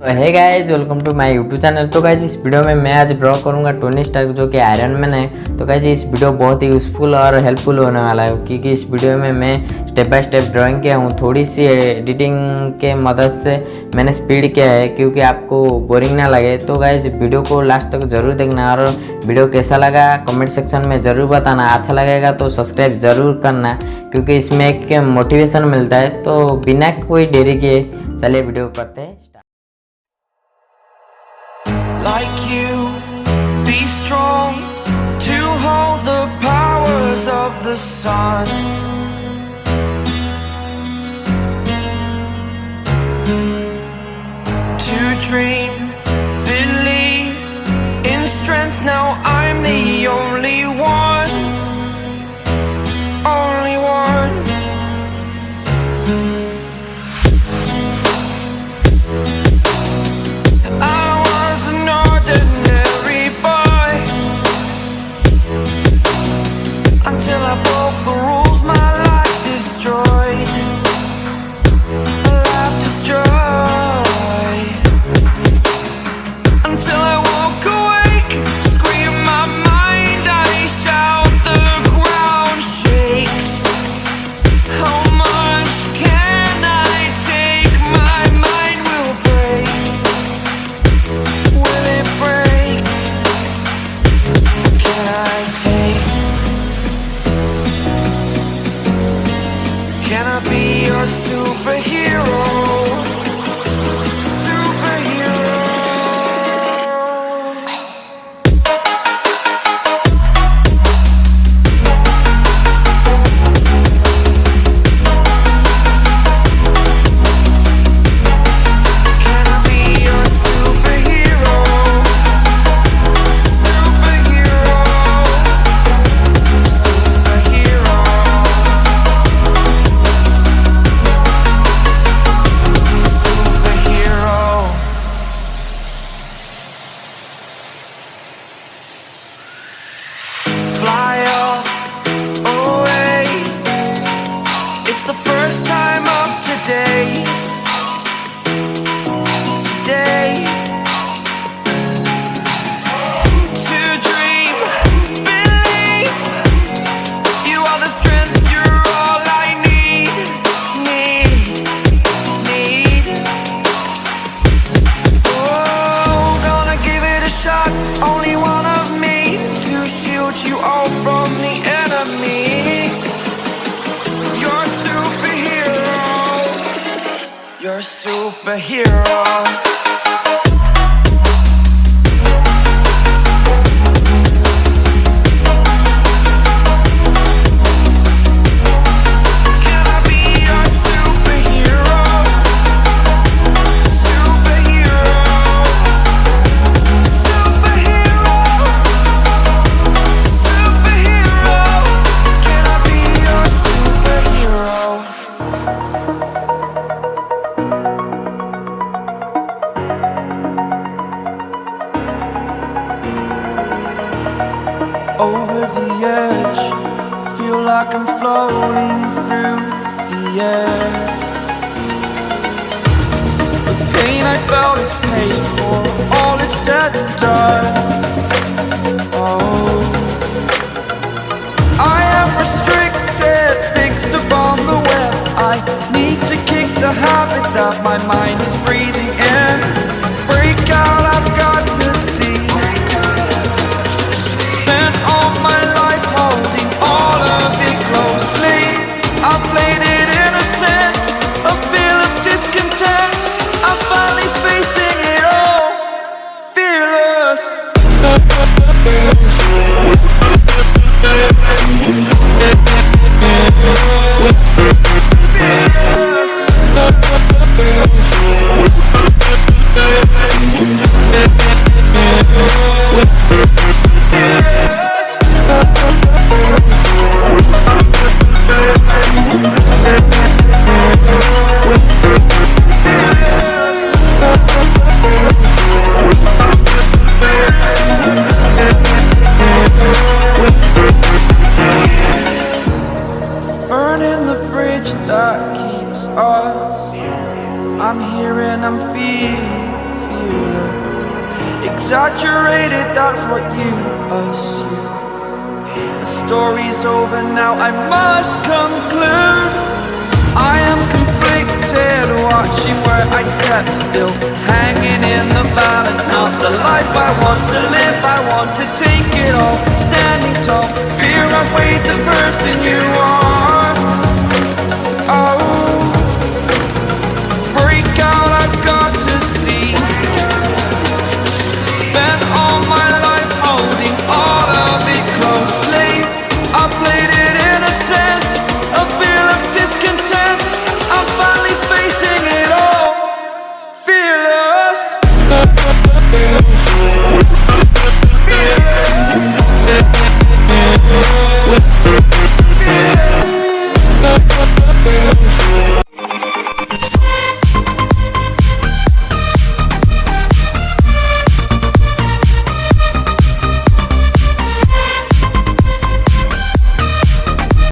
Hey guys, welcome to my YouTube channel. तो guys इस video में मैं आज ड्रॉ करूंगा टोनी स्टार्क जो कि आयरन मैन है। तो गाइस इस वीडियो बहुत ही यूज़फुल और हेल्पफुल होने वाला है क्योंकि इस वीडियो में मैं स्टेप बाय स्टेप ड्राइंग किया हूँ। थोड़ी सी एडिटिंग के मदद से मैंने स्पीड किया है क्योंकि आपको बोरिंग ना लगे। तो गाइस वीडियो को लास्ट तक ज़रूर देखना और वीडियो कैसा लगा कमेंट सेक्शन में ज़रूर बताना। अच्छा लगेगा तो सब्सक्राइब ज़रूर करना क्योंकि इसमें एक मोटिवेशन मिलता है। तो बिना कोई देरी किए चलिए वीडियो करते हैं। Like you, be strong to hold the powers of the sun. To dream, believe in strength. Now I'm the only one, only one. Until I broke the rules, my life destroyed. Life destroyed. Until I woke awake, scream my mind, I shout, the ground shakes. How much can I take? My mind will break. Will it break? Can I take? Can I be your superhero? Superhero. Can I be your superhero? Superhero. Superhero. Fly away. It's the first time of today. Today. To dream, believe. You are the strength, you're all I need. Need. Oh, gonna give it a shot. Only one of me to shield you all from the enemy. You're a superhero. You're a superhero. Can I be your superhero? Superhero. Superhero. Superhero. Can I be your superhero? Over the edge, feel like I'm floating through the air. The pain I felt is paid for, all is said and done. Oh, I am restricted, fixed upon the web. I need to kick the habit that my mind is breathing in. Break out, I've got to see. Spent all my life holding all of it closely. I played it innocent, a feel of discontent. I'm finally facing it all, fearless. Fearless. exaggerated, that's what you assume. The story's over now, I must conclude. I am conflicted, watching where I step still, hanging in the balance. Not the life I want to live, I want to take it all. Standing tall, fear outweighed the person you are. Oh, break out, I've got to see. Spent all my life holding all of it closely. I played it innocent, a feel of discontent. I'm finally facing it all, fearless. Fearless.